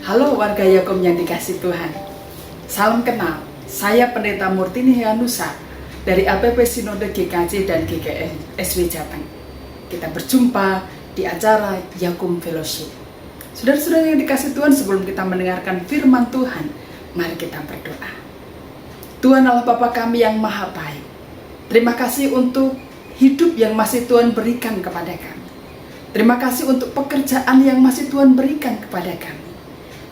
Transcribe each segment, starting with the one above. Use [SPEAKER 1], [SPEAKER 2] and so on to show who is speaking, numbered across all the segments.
[SPEAKER 1] Halo warga Yakum yang dikasih Tuhan. Salam kenal, saya Pendeta Murtini Heanusa dari APP Sinode GKJ dan GKSW Jateng. Kita berjumpa di acara Yakum Fellowship. Saudara-saudara yang dikasih Tuhan, sebelum kita mendengarkan firman Tuhan, mari kita berdoa. Tuhan Allah Bapa kami yang maha baik, terima kasih untuk hidup yang masih Tuhan berikan kepada kami. Terima kasih untuk pekerjaan yang masih Tuhan berikan kepada kami.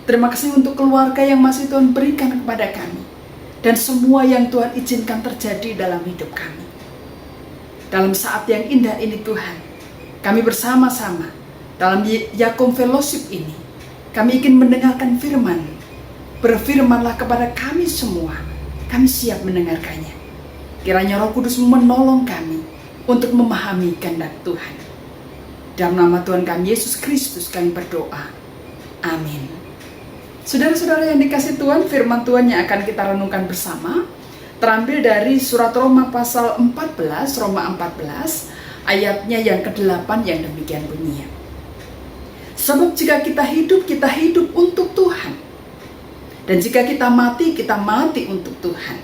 [SPEAKER 1] Terima kasih untuk keluarga yang masih Tuhan berikan kepada kami. Dan semua yang Tuhan izinkan terjadi dalam hidup kami. Dalam saat yang indah ini Tuhan, kami bersama-sama dalam Yakum Fellowship ini, kami ingin mendengarkan firman. Berfirmanlah kepada kami semua, kami siap mendengarkannya. Kiranya Roh Kudus menolong kami untuk memahami kehendak Tuhan. Dalam nama Tuhan kami Yesus Kristus kami berdoa. Amin. Saudara-saudara yang dikasih Tuhan, firman Tuhan yang akan kita renungkan bersama terambil dari surat Roma pasal 14, Roma 14, ayatnya yang ke-8 yang demikian bunyinya. Sebab jika kita hidup untuk Tuhan. Dan jika kita mati untuk Tuhan.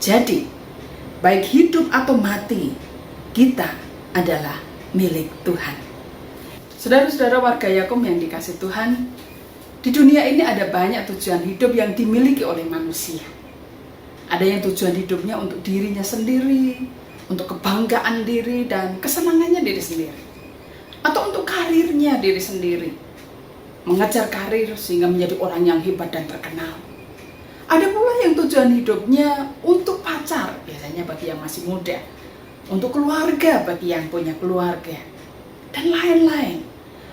[SPEAKER 1] Jadi, baik hidup atau mati, kita adalah milik Tuhan. Saudara-saudara warga Yakum yang dikasih Tuhan, di dunia ini ada banyak tujuan hidup yang dimiliki oleh manusia. Ada yang tujuan hidupnya untuk dirinya sendiri, untuk kebanggaan diri dan kesenangannya diri sendiri. Atau untuk karirnya diri sendiri. Mengejar karir sehingga menjadi orang yang hebat dan terkenal. Ada pula yang tujuan hidupnya untuk pacar, biasanya bagi yang masih muda. Untuk keluarga bagi yang punya keluarga. Dan lain-lain.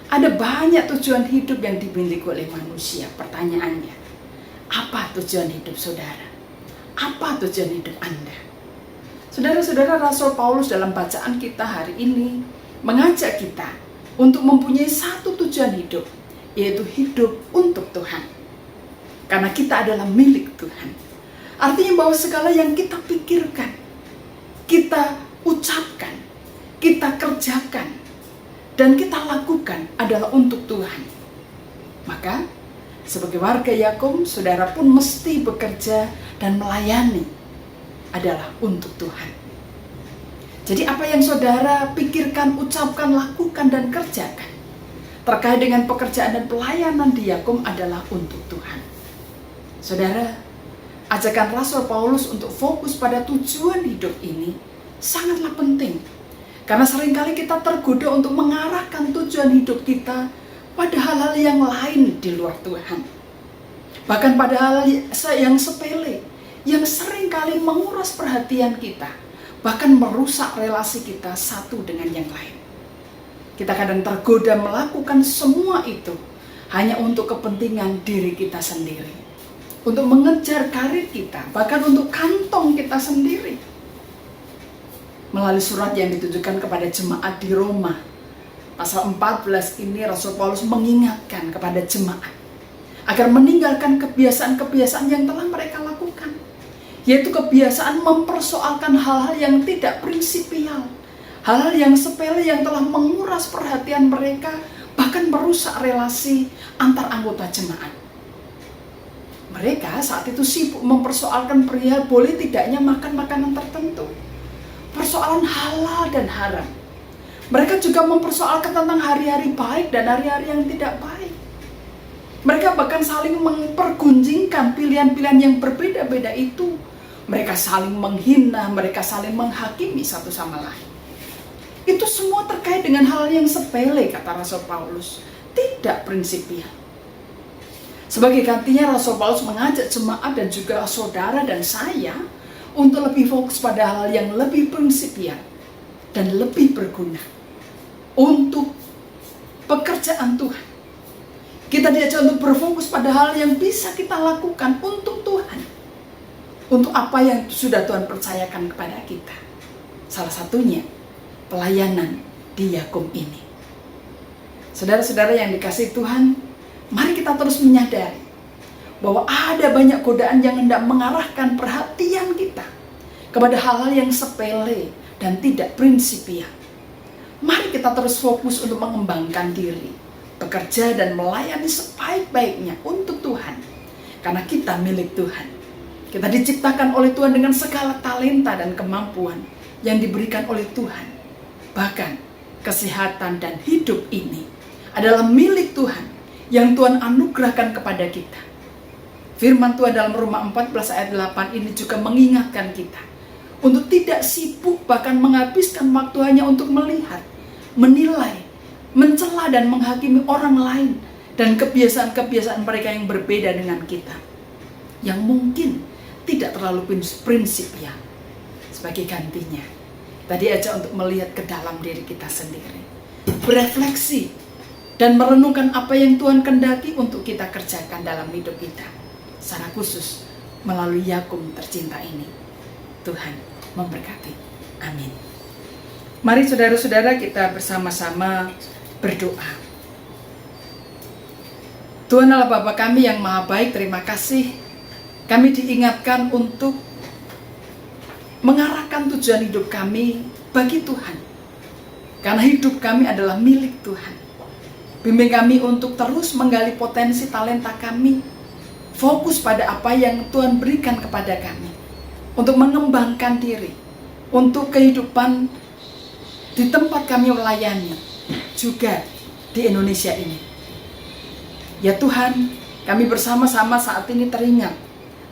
[SPEAKER 1] Ada banyak tujuan hidup yang dimiliki oleh manusia. Pertanyaannya, apa tujuan hidup saudara? Apa tujuan hidup Anda? Saudara-saudara, Rasul Paulus dalam bacaan kita hari ini mengajak kita untuk mempunyai satu tujuan hidup, yaitu hidup untuk Tuhan. Karena kita adalah milik Tuhan. Artinya bahwa segala yang kita pikirkan, kita ucapkan, kita kerjakan, dan kita lakukan adalah untuk Tuhan. Maka, sebagai warga Yakum, saudara pun mesti bekerja dan melayani adalah untuk Tuhan. Jadi apa yang saudara pikirkan, ucapkan, lakukan, dan kerjakan terkait dengan pekerjaan dan pelayanan di Yakum adalah untuk Tuhan. Saudara, ajakan Rasul Paulus untuk fokus pada tujuan hidup ini sangatlah penting. Karena seringkali kita tergoda untuk mengarahkan tujuan hidup kita pada hal-hal yang lain di luar Tuhan. Bahkan pada hal yang sepele, yang seringkali menguras perhatian kita, bahkan merusak relasi kita satu dengan yang lain. Kita kadang tergoda melakukan semua itu hanya untuk kepentingan diri kita sendiri. Untuk mengejar karir kita, bahkan untuk kantong kita sendiri. Melalui surat yang ditujukan kepada jemaat di Roma, pasal 14 ini Rasul Paulus mengingatkan kepada jemaat agar meninggalkan kebiasaan-kebiasaan yang telah mereka lakukan, yaitu kebiasaan mempersoalkan hal-hal yang tidak prinsipial, hal-hal yang sepele yang telah menguras perhatian mereka, bahkan merusak relasi antar anggota jemaat. Mereka saat itu sibuk mempersoalkan perihal boleh tidaknya makan makanan tertentu, persoalan halal dan haram. Mereka juga mempersoalkan tentang hari-hari baik dan hari-hari yang tidak baik. Mereka bahkan saling mempergunjingkan pilihan-pilihan yang berbeda-beda itu. Mereka saling menghina, mereka saling menghakimi satu sama lain. Itu semua terkait dengan hal yang sepele, kata Rasul Paulus. Tidak prinsipial. Sebagai gantinya Rasul Paulus mengajak jemaat dan juga saudara dan saya untuk lebih fokus pada hal yang lebih prinsipial dan lebih berguna untuk pekerjaan Tuhan. Kita diajak untuk berfokus pada hal yang bisa kita lakukan untuk Tuhan, untuk apa yang sudah Tuhan percayakan kepada kita. Salah satunya pelayanan di Yakum ini. Saudara-saudara yang dikasihi Tuhan, mari kita terus menyadari bahwa ada banyak godaan yang hendak mengarahkan perhatian kita kepada hal-hal yang sepele dan tidak prinsipial. Mari kita terus fokus untuk mengembangkan diri, bekerja dan melayani sebaik-baiknya untuk Tuhan. Karena kita milik Tuhan. Kita diciptakan oleh Tuhan dengan segala talenta dan kemampuan yang diberikan oleh Tuhan. Bahkan kesehatan dan hidup ini adalah milik Tuhan yang Tuhan anugerahkan kepada kita. Firman Tuhan dalam Roma 14 ayat 8 ini juga mengingatkan kita untuk tidak sibuk bahkan menghabiskan waktu hanya untuk melihat, menilai, mencela dan menghakimi orang lain dan kebiasaan-kebiasaan mereka yang berbeda dengan kita, yang mungkin tidak terlalu prinsipil. Sebagai gantinya, kita diajak untuk melihat ke dalam diri kita sendiri, berefleksi dan merenungkan apa yang Tuhan kehendaki untuk kita kerjakan dalam hidup kita, secara khusus melalui Yakum tercinta ini. Tuhan memberkati. Amin. Mari saudara-saudara kita bersama-sama berdoa. Tuhan Allah Bapa kami yang maha baik, terima kasih kami diingatkan untuk mengarahkan tujuan hidup kami bagi Tuhan. Karena hidup kami adalah milik Tuhan. Bimbing kami untuk terus menggali potensi talenta kami, fokus pada apa yang Tuhan berikan kepada kami, untuk mengembangkan diri, untuk kehidupan di tempat kami melayani, juga di Indonesia ini. Ya Tuhan, kami bersama-sama saat ini teringat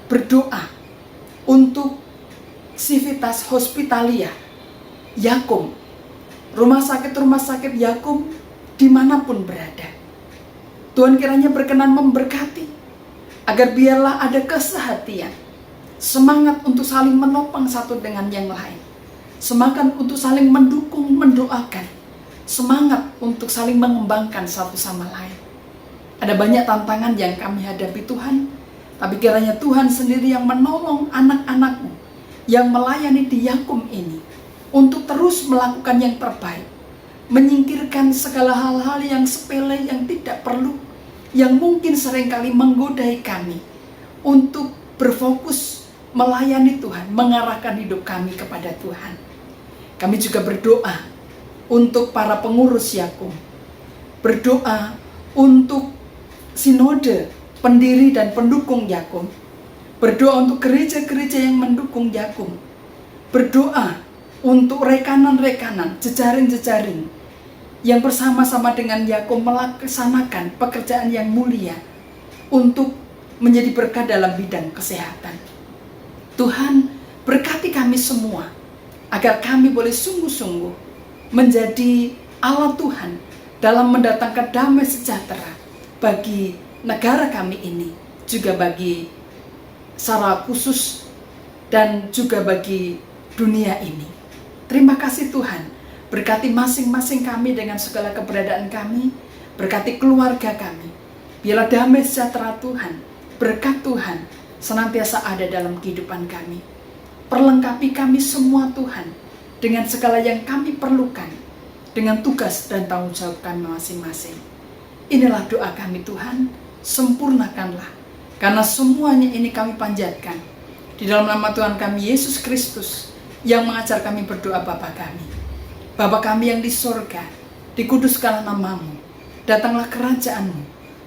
[SPEAKER 1] berdoa untuk Civitas Hospitalia Yakum, rumah sakit Yakum dimanapun berada. Tuhan kiranya berkenan memberkati, agar biarlah ada kesehatian, semangat untuk saling menopang satu dengan yang lain, semangat untuk saling mendukung, mendoakan, semangat untuk saling mengembangkan satu sama lain. Ada banyak tantangan yang kami hadapi Tuhan, tapi kiranya Tuhan sendiri yang menolong anak-anak-Mu yang melayani di Yakum ini untuk terus melakukan yang terbaik, menyingkirkan segala hal-hal yang sepele, yang tidak perlu, yang mungkin seringkali menggodai kami untuk berfokus melayani Tuhan, mengarahkan hidup kami kepada Tuhan. Kami juga berdoa untuk para pengurus Yakum, berdoa untuk sinode, pendiri dan pendukung Yakum, berdoa untuk gereja-gereja yang mendukung Yakum, berdoa untuk rekanan-rekanan, jejaring-jejaring yang bersama-sama dengan Yakum melaksanakan pekerjaan yang mulia untuk menjadi berkat dalam bidang kesehatan. Tuhan berkati kami semua, agar kami boleh sungguh-sungguh menjadi alat Tuhan dalam mendatangkan damai sejahtera bagi negara kami ini, juga bagi secara khusus dan juga bagi dunia ini. Terima kasih Tuhan, berkati masing-masing kami dengan segala keberadaan kami, berkati keluarga kami. Biarlah damai sejahtera Tuhan, berkat Tuhan senantiasa ada dalam kehidupan kami. Perlengkapi kami semua Tuhan dengan segala yang kami perlukan, dengan tugas dan tanggung jawab kami masing-masing. Inilah doa kami Tuhan, sempurnakanlah, karena semuanya ini kami panjatkan di dalam nama Tuhan kami Yesus Kristus yang mengajar kami berdoa. Bapa kami, Bapa kami yang di sorga, dikuduskanlah nama-Mu, datanglah kerajaan-Mu,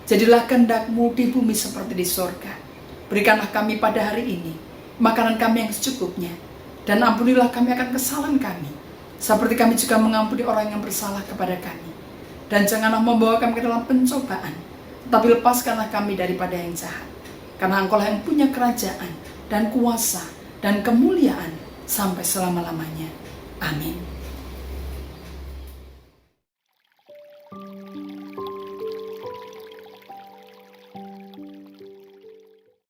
[SPEAKER 1] jadilah kehendak-Mu di bumi seperti di sorga. Berikanlah kami pada hari ini makanan kami yang secukupnya, dan ampunilah kami akan kesalahan kami, seperti kami juga mengampuni orang yang bersalah kepada kami. Dan janganlah membawa kami ke dalam pencobaan, tapi lepaskanlah kami daripada yang jahat. Karena Engkau-lah yang punya kerajaan dan kuasa dan kemuliaan sampai selama-lamanya. Amin.